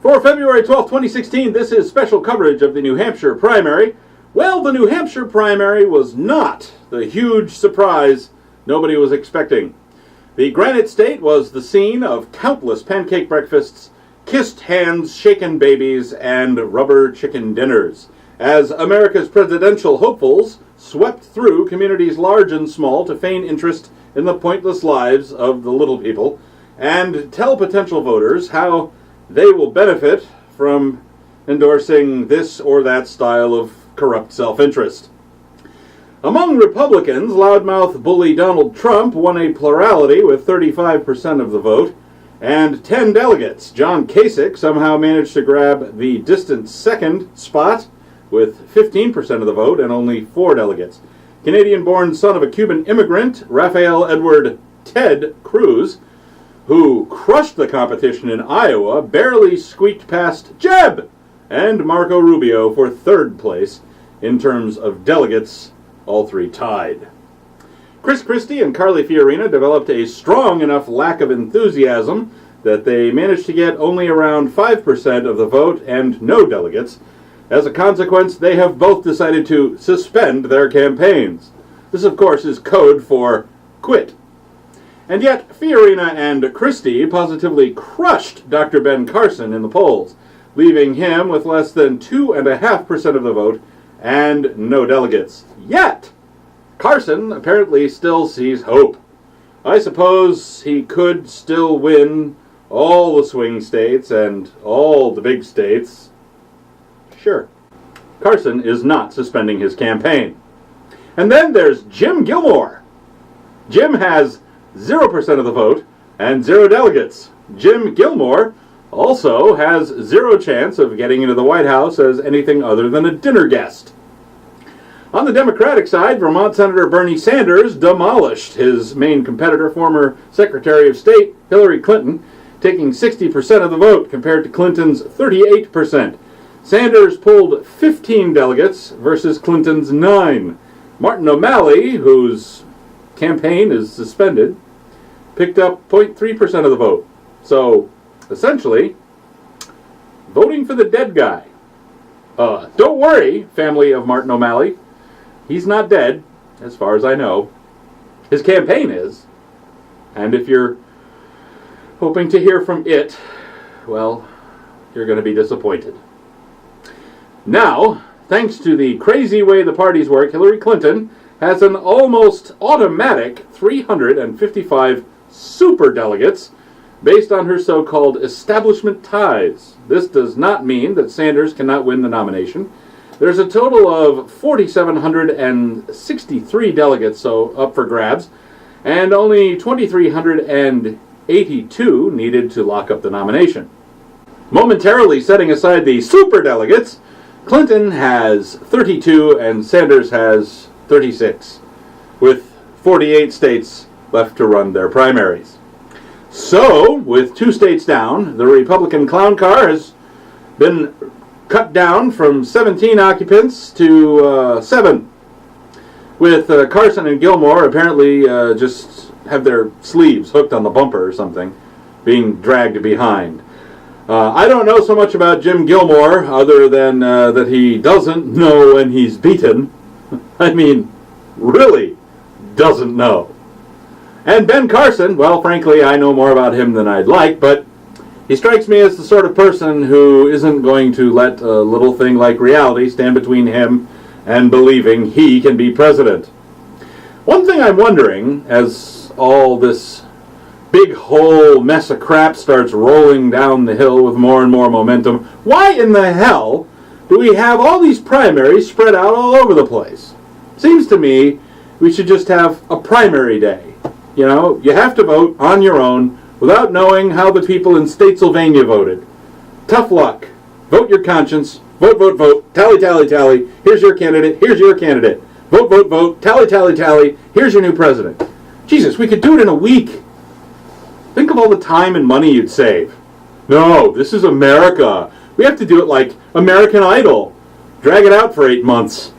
For February 12, 2016, this is special coverage of the New Hampshire primary. Well, the New Hampshire primary was not the huge surprise nobody was expecting. The Granite State was the scene of countless pancake breakfasts, kissed hands, shaken babies, and rubber chicken dinners, as America's presidential hopefuls swept through communities large and small to feign interest in the pointless lives of the little people and tell potential voters how they will benefit from endorsing this or that style of corrupt self-interest. Among Republicans, loudmouth bully Donald Trump won a plurality with 35% of the vote, and 10 delegates. John Kasich somehow managed to grab the distant second spot with 15% of the vote and only 4 delegates. Canadian-born son of a Cuban immigrant, Rafael Edward Ted Cruz, who crushed the competition in Iowa, barely squeaked past Jeb and Marco Rubio for third place in terms of delegates, all three tied. Chris Christie and Carly Fiorina developed a strong enough lack of enthusiasm that they managed to get only around 5% of the vote and no delegates. As a consequence, they have both decided to suspend their campaigns. This, of course, is code for quit. And yet, Fiorina and Christie positively crushed Dr. Ben Carson in the polls, leaving him with less than 2.5% of the vote and no delegates. Yet, Carson apparently still sees hope. I suppose he could still win all the swing states and all the big states. Sure. Carson is not suspending his campaign. And then there's Jim Gilmore. Jim has 0% of the vote and 0 delegates. Jim Gilmore also has 0 chance of getting into the White House as anything other than a dinner guest. On the Democratic side, Vermont Senator Bernie Sanders demolished his main competitor, former Secretary of State Hillary Clinton, taking 60% of the vote compared to Clinton's 38%. Sanders pulled 15 delegates versus Clinton's 9. Martin O'Malley, whose campaign is suspended, picked up 0.3% of the vote. So, essentially, voting for the dead guy. Don't worry, family of Martin O'Malley. He's not dead, as far as I know. His campaign is. And if you're hoping to hear from it, well, you're going to be disappointed. Now, thanks to the crazy way the parties work, Hillary Clinton has an almost automatic 355 superdelegates based on her so-called establishment ties. This does not mean that Sanders cannot win the nomination. There's a total of 4,763 delegates up for grabs, and only 2,382 needed to lock up the nomination. Momentarily setting aside the superdelegates, Clinton has 32 and Sanders has 36, with 48 states left to run their primaries. So, with 2 states down, the Republican clown car has been cut down from 17 occupants to 7, with Carson and Gilmore apparently just have their sleeves hooked on the bumper or something, being dragged behind. I don't know so much about Jim Gilmore other than that he doesn't know when he's beaten. I mean, really doesn't know. And Ben Carson, well, frankly, I know more about him than I'd like, but he strikes me as the sort of person who isn't going to let a little thing like reality stand between him and believing he can be president. One thing I'm wondering, as all this big whole mess of crap starts rolling down the hill with more and more momentum, why in the hell do we have all these primaries spread out all over the place? Seems to me we should just have a primary day. You know, you have to vote on your own without knowing how the people in Statesylvania voted. Tough luck. Vote your conscience. Vote, vote, vote. Tally, tally, tally. Here's your candidate. Here's your candidate. Vote, vote, vote. Tally, tally, tally. Here's your new president. Jesus, we could do it in a week. Think of all the time and money you'd save. No, this is America. We have to do it like American Idol. Drag it out for 8 months.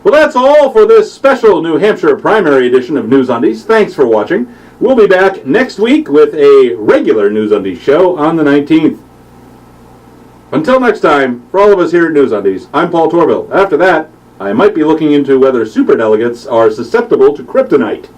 Well, that's all for this special New Hampshire primary edition of NewsUndies. Thanks for watching. We'll be back next week with a regular NewsUndies show on the 19th. Until next time, for all of us here at NewsUndies, I'm Paul Torville. After that, I might be looking into whether superdelegates are susceptible to kryptonite.